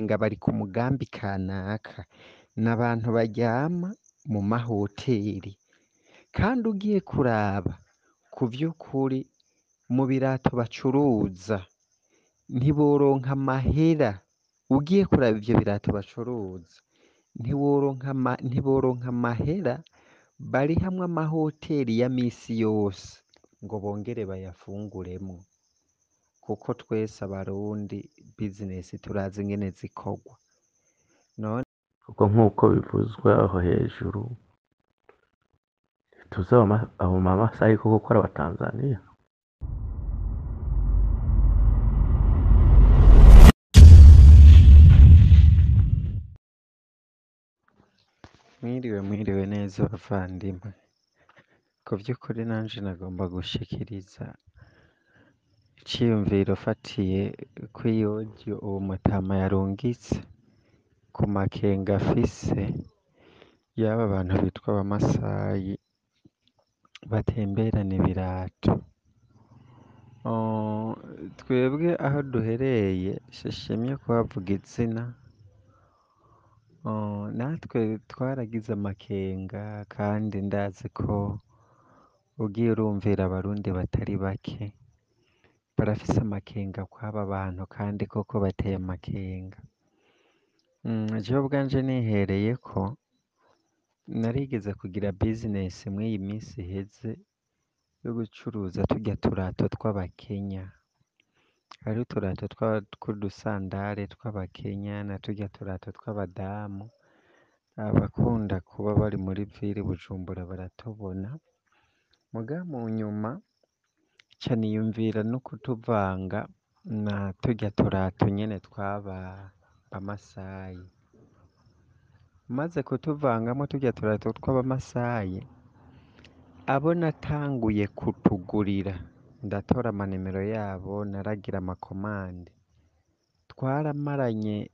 Ngo bari ku mugambi kanaka, n'abantu baryama mu mahoteri, kandi ugiye kuraba ku vy'ukuri mu birato bacuruza ntiboronka amahera. Ugiye kuraba ivyo birato bacuruza ntiboronka amahera barihamwe amahoteri ya misi yose ngo bongere bayafunguremwo, kuko twese abarundi bizinesi turazi ingene zikorwa. None kuko nk'uko bivuzwe aho hejuru tuzi abo mamasayi ko gukora abatanzaniya. mwiriwe neza bavandimwe. Ku vy'ukuri nanje nagomba gushikiriza iciyumviro fatiye kw'iyodiyo uwo mutama yarungitse ku makenga afise y'aba bantu bitwa abamasayi batemberana ibirato. Twebwe aho duhereye shishimye kuhavuga izina, natwe twaragize amakenga, kandi ndazi ko ugiye urumvira abarundi batari bake barafise amakenga kw'aba bantu, kandi koko bateye amakenga. Jewe ubwanje nihereyeko narigeze kugira bizinesi mw'iyi minsi iheze yo gucuruza turya turato tw'abakenya. Hari uturato tw'udusandare tw'abakenya na turya turato tw'abadamu. Abakunda kuba bari muri vile Bujumbura baratubona. Muga mu nyuma ca niyumvira no kutuvanga na turya turato nyene tw'aba bamasayi. Maze kutuvangamwo turya turato tw'abamasayi, abo natanguye kutugurira ndatora amanimero yabo, naragira amakomande, twaramaranye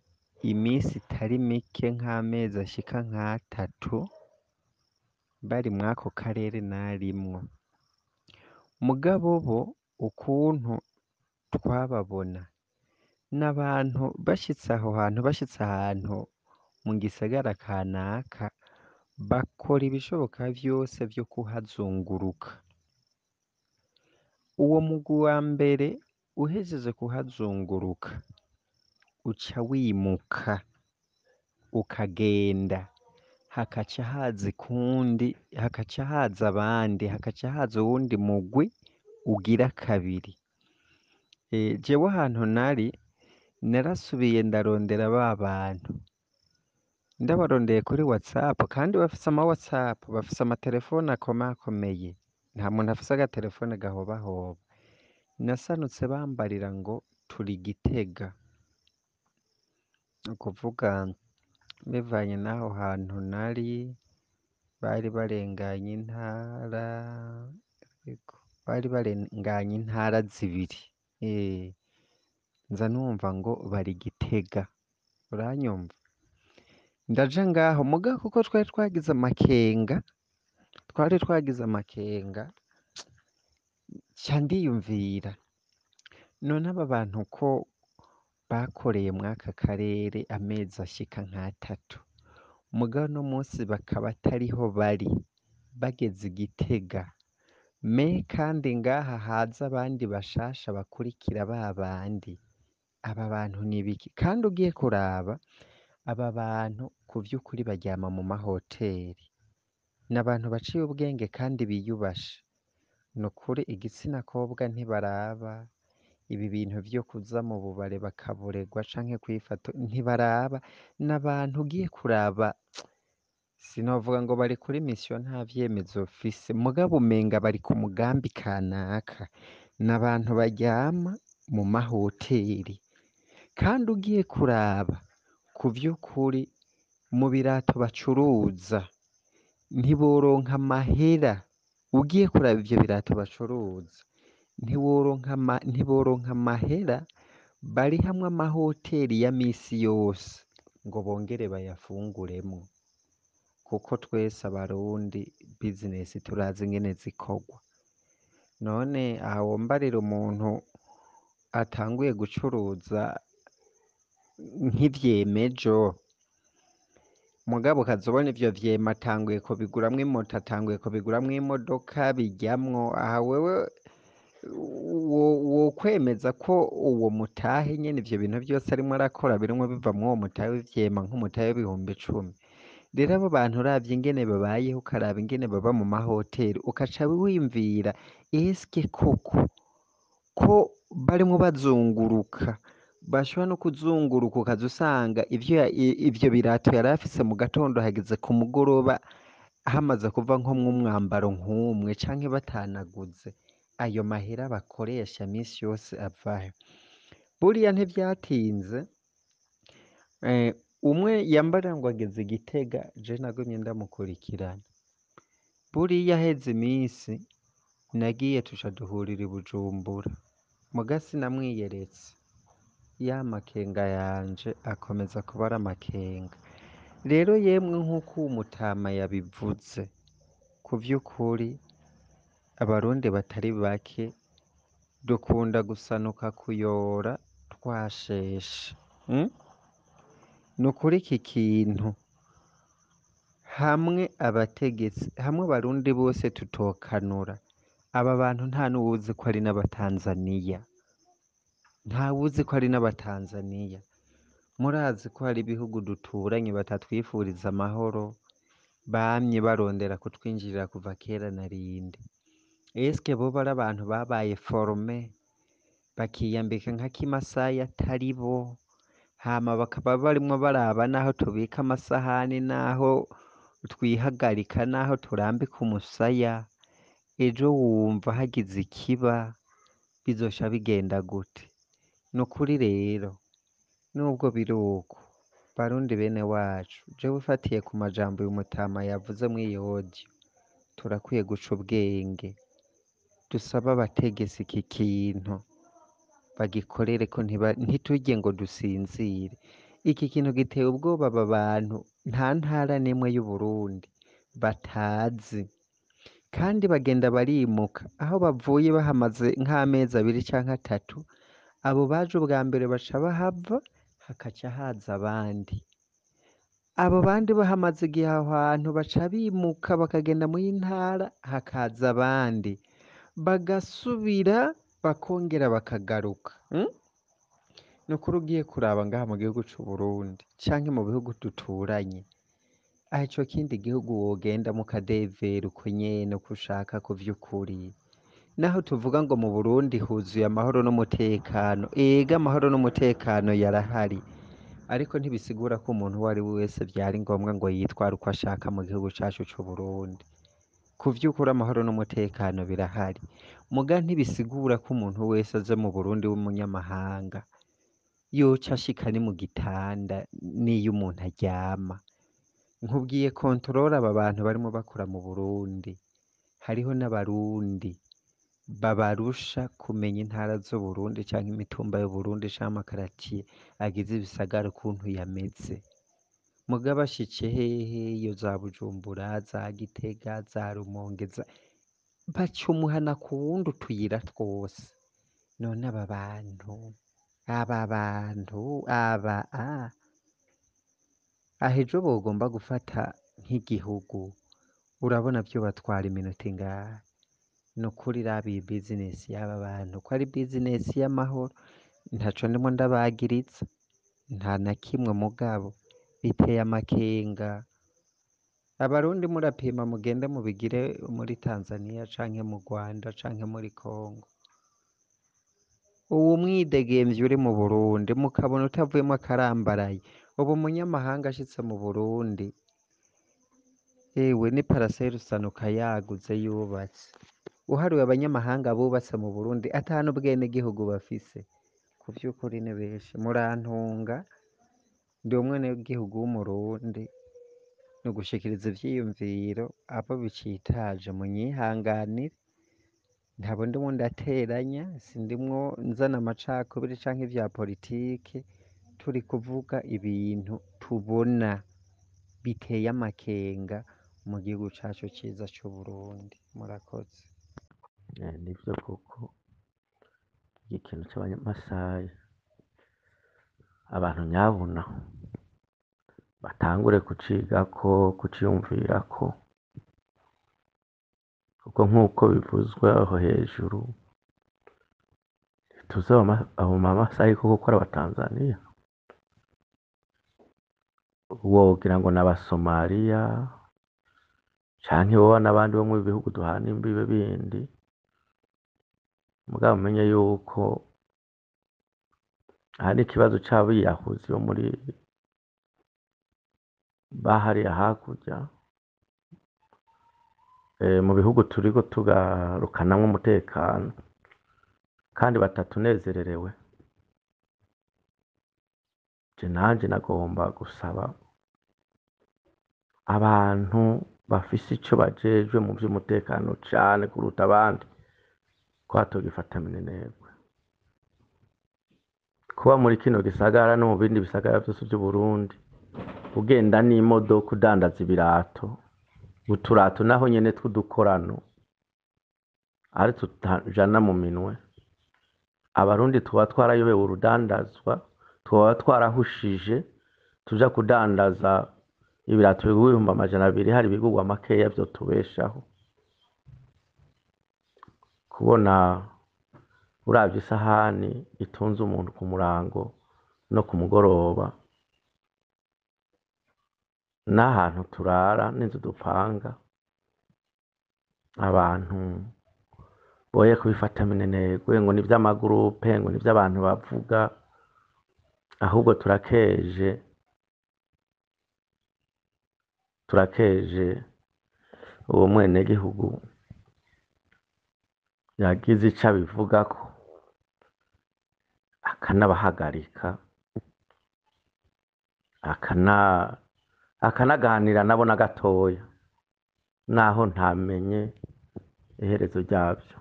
imisi itari mike nk'amezi ashika nk'atatu bari mw'ako karere narimwo. Mugabo bo ukuntu twababona n'abantu bashitse ahantu mu gisagara kanaka, bakora ibishoboka vyose vyo kuhazunguruka. Uwo mugwi wa mbere uhejeje kuhazunguruka uca wimuka ukagenda, hakaca haza uwundi mugwi ugira kabiri. Jewe ahantu nari narasubiye ndarondera ba bantu, ndabarondeye kuri WhatsApp, kandi bafise ama WhatsApp, bafise amatelefone akomakomeye, nta muntu afise agatelefone gahobahoba. Nasanutse bambarira ngo turi Gitega, ukuvuga bivanye n'aho hantu nari, bari barenganye intara zibiri. Nza numva ngo bari Gitega, uranyumva? Ndaja ngaho muga kuko twari twagize amakenga, ca ndiyumvira none aba bantu ko bakoreye mw'aka karere amezi ashika nk'atatu, muga uno munsi bakaba atariho bari, bageze i Gitega, kandi ngaha haza abandi bashasha bakurikira ba bandi, aba bantu ni biki? Kandi ugiye kuraba aba bantu ku vy'ukuri baryama mu mahoteri, n'abantu baciye ubwenge kandi biyubashe. Nukuri igitsina kobwa ntibaraba, ibi bintu vyo kuza mu bubare bakaburegwa canke kwifata ntibaraba. N'abantu ugiye kuraba sinovuga ngo bari kuri misiyo, nta vyemezo mfise, mugabo umenga bari ku mugambi kanaka. N'abantu baryama mu mahoteri, kandi ugiye kuraba ku vy'ukuri mu birato bacuruza ntiboronka amahera. Ugiye kuraba ivyo birato bacuruza ntiboronka amahera barihamwe amahoteri ya misi yose ngo bongere bayafunguremwo, kuko twese abarundi bizinesi turazi ingene zikorwa. None aha wombarira umuntu atanguye gucuruza nk'ivyemejo mugabo ukaza ubona ivyo vyema atanguye kubiguramwo imoto, atanguye kubiguramwo imodoka bijyamwo, aha wewe wokwemeza ko uwo mutahe nyene ivyo bintu vyose arimwo arakora birimwo biva mw'uwo mutahe w'ivyema nk'umutahe w'ibihumbi 10. Rero abo bantu uravye ingene babayeho ukaraba ingene baba mu mahoteri ukaca wiyumvira eske koko ko barimwo bazunguruka bashobora no kuzunguruka ukaza usanga ivyo birato yari afise mu gatondo hageze ku mugoroba hamaze kuva nko mw'umwambaro nk'umwe canke batanaguze, ayo mahera bakoresha misi yose avahe? Buriya ntivyatinze umwe yambara ngo ageze i Gitega, je nagumye ndamukurikirana, buriya heze imisi nagiye tuca duhurira i Bujumbura, muga sinamwiyeretse, ya makenga yanje akomeza kuba ari amakenga. Rero yemwe nk'uko uwu mutama yabivuze, ku vy'ukuri abarundi batari bake dukunda gusanuka kuyora twasheshe. Nukuri iki kintu hamwe abategetsi, hamwe abarundi bose tutokanura, aba bantu nta n'uwuzi ko ari n'abatanzaniya, ntawuzi ko ari n'abatanzaniya. Murazi ko hari ibihugu duturanye batatwifuriza amahoro, bamye barondera kutwinjirira kuva kera na rindi. Eske boba ari abantu babaye forme bakiyambika nka kimasayi atari bo, hama bakaba barimwo baraba naho tubika amasahani, naho twihagarika, naho turambika umusaya, ejo wumva hagize ikiba bizoca bigenda gute? Nukuri rero nubwo biri uko, barundi bene wacu, jewe ufatiye ku majambo uyu mutama yavuze mw'iyo audio, turakwiye guca ubwenge, dusabe abategetsi iki kintu bagikorere ko ntiturye ngo dusinzire. Iki kintu giteye ubwoba aba bantu nta ntara n'imwe y'Uburundi batazi, kandi bagenda barimuka, aho bavuye bahamaze nk'amezi 2 canke 3, abo baje ubwa mbere baca bahava hakaca haza abandi, abo bandi bahamaze igihe aho hantu baca bimuka bakagenda muyi ntara hakaza abandi, bagasubira bakongera bakagaruka. Nukuri ugiye kuraba ngaha mu gihugu c'Uburundi canke mu bihugu duturanye, aho ico kindi gihugu wogenda mukadevera uko nyene uko ushaka ku vy'ukuri. Naho tuvuga ngo mu Burundi huzuye amahoro n'umutekano, ega amahoro n'umutekano yarahari, ariko ntibisigura ko umuntu uwo ari we wese vyari ngombwa ngo yitware uko ashaka mu gihugu cacu c'Uburundi. Ku vy'ukuri amahoro n'umutekano birahari, muga ntibisigura ko umuntu wese aje mu Burundi w'umunyamahanga yoca ashika ni mu gitanda n'iyo umuntu aryama. Nkubwiye controle aba bantu barimo bakora mu Burundi, hariho n'abarundi babarusha kumenya intara z'Uburundi canke imitumba y'Uburundi canke amakaratiye agize ibisagara ukuntu yameze. Muga bashitse hehe iyo za Bujumbura, za Gitega, za Rumonge, baca umuhana ku wundi utuyira twose. None aba bantu ahejo bogomba gufata nk'igihugu, urabona vyo batwara iminota ingahe? Nukuri raba iyi business y'aba bantu ko ari business y'amahoro, ntaco ndimo ndabagiriza, nta na kimwe, mugabo biteye amakenga. Abarundi murapima mugende mubigire muri Tanzania canke mu Rwanda canke muri Congo, ubu mwidegemvye uri mu Burundi mukabona utavuyemo akarambaraye, ubu umunyamahanga ashitse mu Burundi, ewe ni parasera usanuka yaguze yubatse. Uharuye abanyamahanga bubatse mu Burundi ata n'ubwenegihugu bafise, ku vy'ukuri ni benshi. Murantunga, ndi umwenegihugu w'umurundi, ni ugushikiriza ivyiyumviro abo bicitaje munyihanganire, ntabo ndimwo ndateranya, sindimwo nzana amacakubiri canke ivya politike, turi kuvuga ibintu tubona biteye amakenga mu gihugu cacu ciza c'Uburundi. Murakoze. nivyo koko ikintu c'abanyamasayi abantu nyabuna batangure kucigako, kuciyumvirako, kuko nk'uko bivuzwe aho hejuru tuzi abo mamasai koko ko ari abatanzaniya, wogira ngo ni abasomaliya canke woba n'abandi bo mu bihugu duhana imbibe bindi, mugabo umenye yuko hari ikibazo c'abiyahuzi bo muri bahariya hakurya mu bihugu turiko tugarukanamwo umutekano kandi batatunezererewe. Je nanje nagomba gusaba abantu bafise ico bajejwe mu vy'umutekano cane kuruta abandi ko batogifata minenegwe. Kuba muri kino gisagara no mu bindi bisagara vyose vy'Uburundi ugenda n'imodoka udandaza ibirato, uturato naho nyene tw'udukorano ari tutajana mu minwe, abarundi tuba twarayobewe urudandazwa, tuba twarahushije tuja kudandaza ibirato bigurwa 200 hari bigurwa makeya vyo tubeshaho. Kubona uravye isahani itunze umuntu ku murango no ku mugoroba, n'ahantu turara n'inzu dupanga, abantu boye kubifata minenegwe ngo ni vy'amagurupe, ngo ni vy'abantu bavuga, ahubwo turakeje uwo mwenegihugu yagize ico abivugako akanabahagarika, akanaganira nabo na gatoya, naho ntamenye iherezo ryavyo.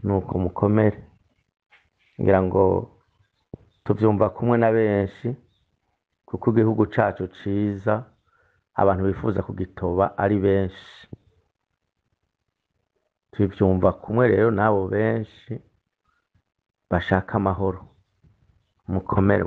Nuko mukomere, ngira ngo tuvyumva kumwe na benshi, kuko igihugu cacu ciza abantu bifuza kugitoba ari benshi. Tuvyumva kumwe rero nabo benshi bashaka amahoro. Mukomere.